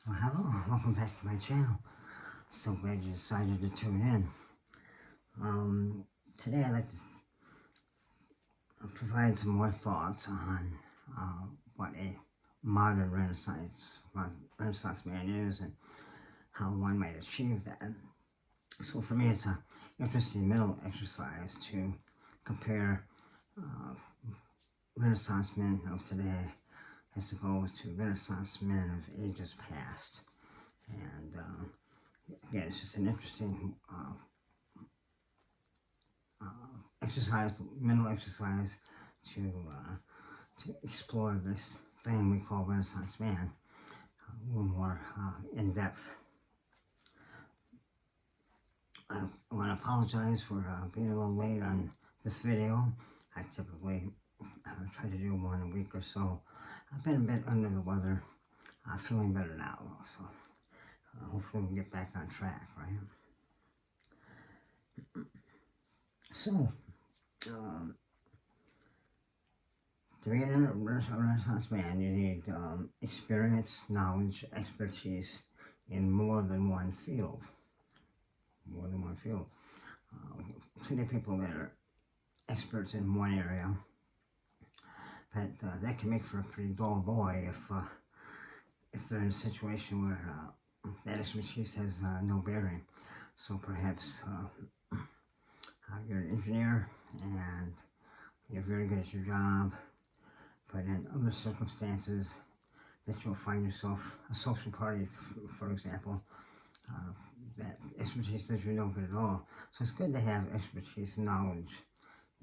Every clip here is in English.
Well, hello, welcome back to my channel. So glad you decided to tune in. Um, Today I'd like to provide some more thoughts on what a modern Renaissance man is and how one might achieve that. So for me, it's an interesting mental exercise to compare uh, Renaissance men of today as opposed to Renaissance men of ages past. And again, it's just an interesting mental exercise to explore this thing we call Renaissance man a little more in depth. I want to apologize for being a little late on this video. I typically try to do one a week or so. I've been a bit under the weather. Feeling better now, so hopefully we'll get back on track, right? So, to be a Renaissance man, you need experience, knowledge, expertise in more than one field. Plenty of people that are experts in one area, but that can make for a pretty dull boy if they're in a situation where that expertise has no bearing. So perhaps you're an engineer and you're very good at your job, but in other circumstances that you'll find yourself a social party, for example, that expertise does you no good at all. So it's good to have expertise and knowledge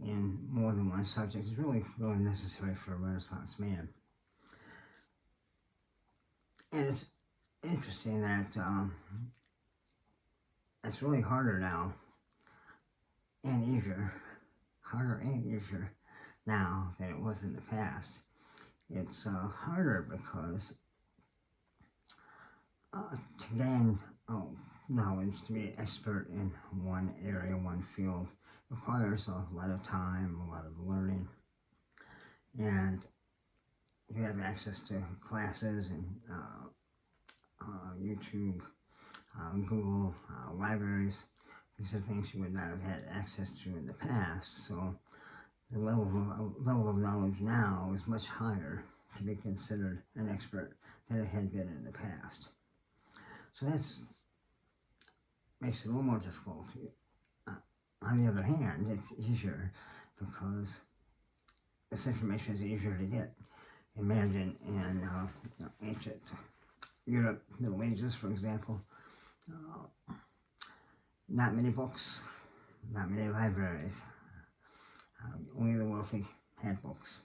in more than one subject. It's really necessary for a Renaissance man. And it's interesting that it's really harder now and easier now than it was in the past. It's harder because to gain knowledge, to be an expert in one area, one field, requires a lot of time, a lot of learning, and you have access to classes and YouTube, Google, libraries. These are things you would not have had access to in the past. So the level of knowledge now is much higher to be considered an expert than it had been in the past. So that makes it a little more difficult. On the other hand, it's easier because this information is easier to get. Imagine in ancient Europe, Middle Ages, for example, not many books, not many libraries. Only the wealthy had books.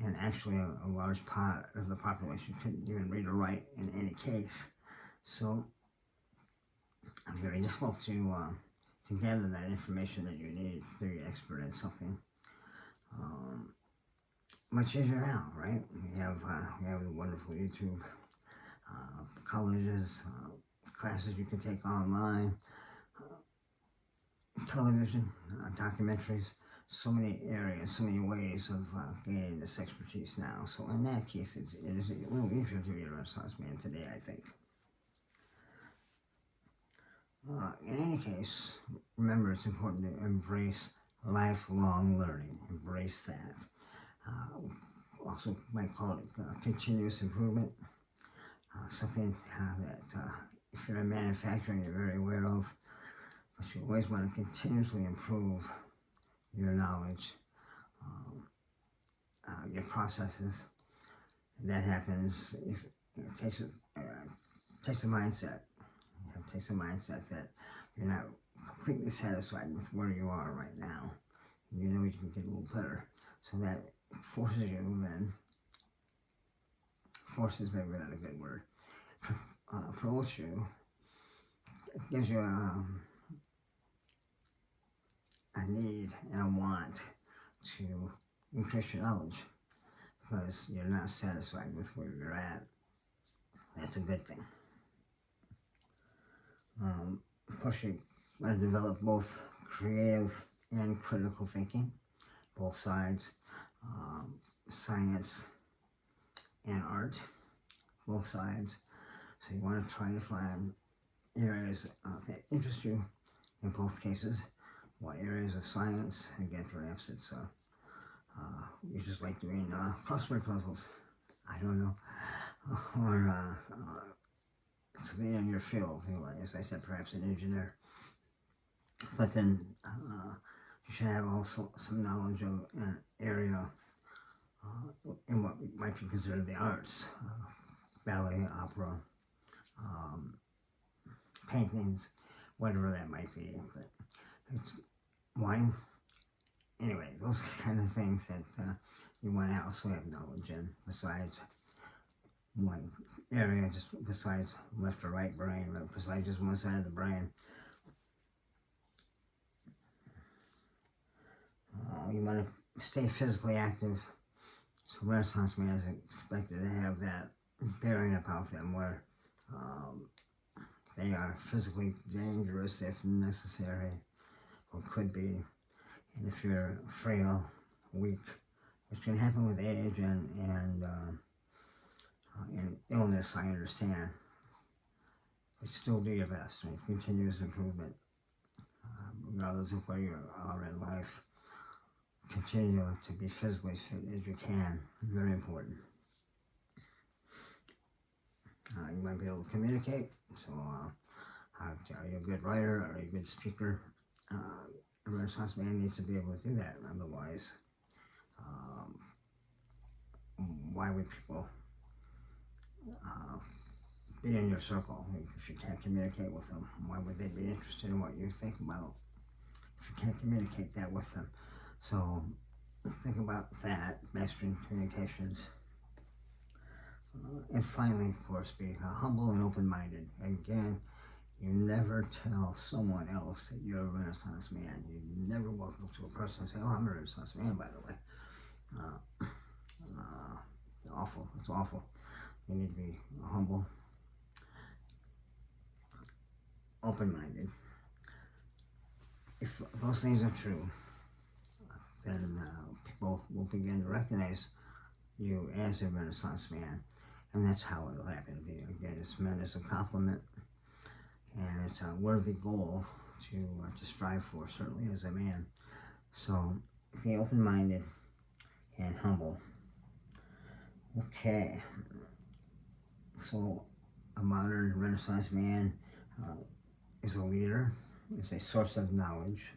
And actually a large part of the population couldn't even read or write in any case. So very difficult to gather that information that you need to be expert in something. Much easier now, right? We have the wonderful YouTube, colleges, classes you can take online, television, documentaries, so many areas, so many ways of gaining this expertise now. So in that case, it is a little easier to be a Renaissance man today, I think. In any case, remember it's important to embrace lifelong learning. Embrace that. Also might call it continuous improvement. Something that if you're in manufacturing, you're very aware of. But you always want to continuously improve your knowledge, your processes. And that happens if it takes a mindset. It takes a mindset that you're not completely satisfied with where you are right now. You know you can get a little better. So that forces you then, forces maybe not a good word, promotes you. It gives you a need and a want to increase your knowledge because you're not satisfied with where you're at. That's a good thing. Of course, you want to develop both creative and critical thinking, both sides, science and art, both sides. So you want to try to find areas that interest you in both cases. What areas of science, again, perhaps it's you just like doing crossword puzzles. I don't know, or something in your field. You know, as I said, perhaps an engineer. But then you should have also some knowledge of an area in what might be considered the arts, ballet, opera, um, paintings, whatever that might be. But it's wine. Anyway, those kind of things that you want to also have knowledge in, besides one area, just besides left or right brain, but besides just one side of the brain. You want to stay physically active. So Renaissance man is expected to have that bearing about them where they are physically dangerous if necessary, or could be. And if you're frail, weak, which can happen with age and illness, I understand. But still do your best, right? Continuous improvement, regardless of where you are in life. Continue to be physically fit as you can. Very important. You might be able to communicate. So, are you a good writer? Are you a good speaker? A Renaissance man needs to be able to do that. Otherwise, why would people be in your circle if you can't communicate with them? Why would they be interested in what you think about if you can't communicate that with them? So think about that, mastering communications. And finally, of course, be humble and open-minded. Again, you never tell someone else that you're a Renaissance man. You never walk up to a person and say, "Oh, I'm a Renaissance man, by the way." Awful. It's awful. You need to be humble, open-minded. If those things are true, then people will begin to recognize you as a Renaissance man, and that's how it will happen. Again, it's meant as a compliment, and it's a worthy goal to strive for, certainly as a man. So be open-minded and humble. Okay, so a modern Renaissance man is a leader, is a source of knowledge,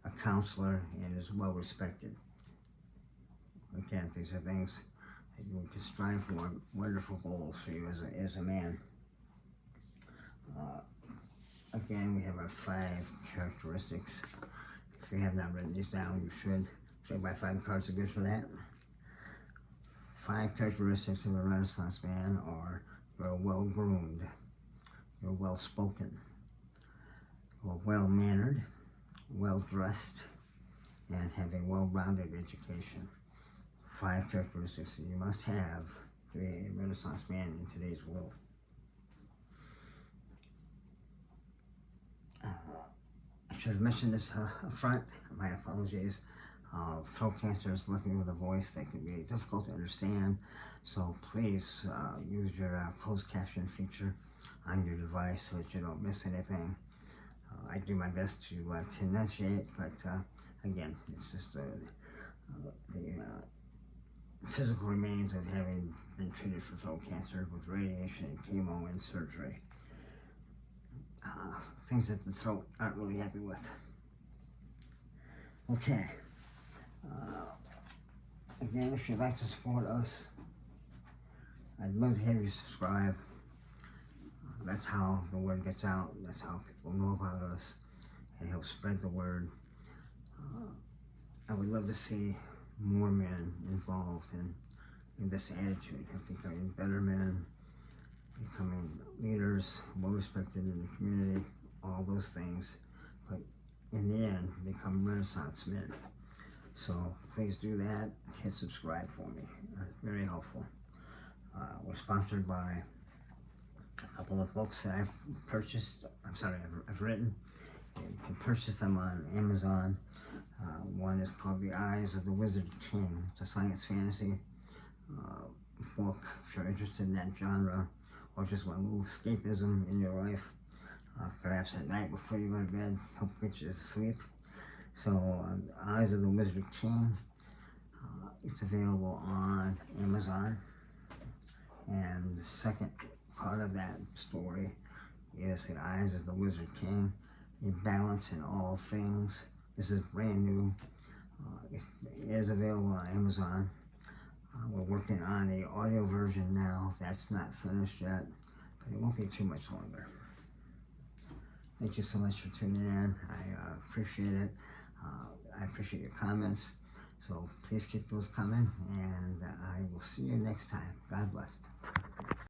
a counselor, and is well respected. Again, these are things that you can strive for, wonderful goals for you as a man. Again, we have our 5 characteristics. If you have not written these down, you should. 3x5 cards are good for that. 5 characteristics of a Renaissance man are: you're well-groomed, you're well-spoken, you're well-mannered, well-dressed, and have a well-rounded education. 5 characteristics that you must have to be a Renaissance man in today's world. I should have mentioned this up front. My apologies. Throat cancer is left me with a voice that can be difficult to understand, so please use your closed caption feature on your device so that you don't miss anything. I do my best to enunciate, but again, it's just the physical remains of having been treated for throat cancer with radiation and chemo and surgery. Things that the throat aren't really happy with. Okay. Again, if you'd like to support us, I'd love to have you subscribe. That's how the word gets out. That's how people know about us, and help spread the word. I would love to see more men involved in this attitude of becoming better men, becoming leaders, well respected in the community, all those things, but in the end, become Renaissance men. So please do that. Hit subscribe for me. Very helpful. We're sponsored by a couple of books that I've written. You can purchase them on Amazon. One is called The Eyes of the Wizard King. It's a science fantasy book if you're interested in that genre, or just want a little escapism in your life, perhaps at night before you go to bed, help get you to sleep. So, Eyes of the Wizard King, it's available on Amazon, and the second part of that story is The Eyes of the Wizard King, A Balance in All Things. This is brand new. It is available on Amazon. We're working on the audio version now. That's not finished yet, but it won't be too much longer. Thank you so much for tuning in. I appreciate it. I appreciate your comments. So please keep those coming, and I will see you next time. God bless.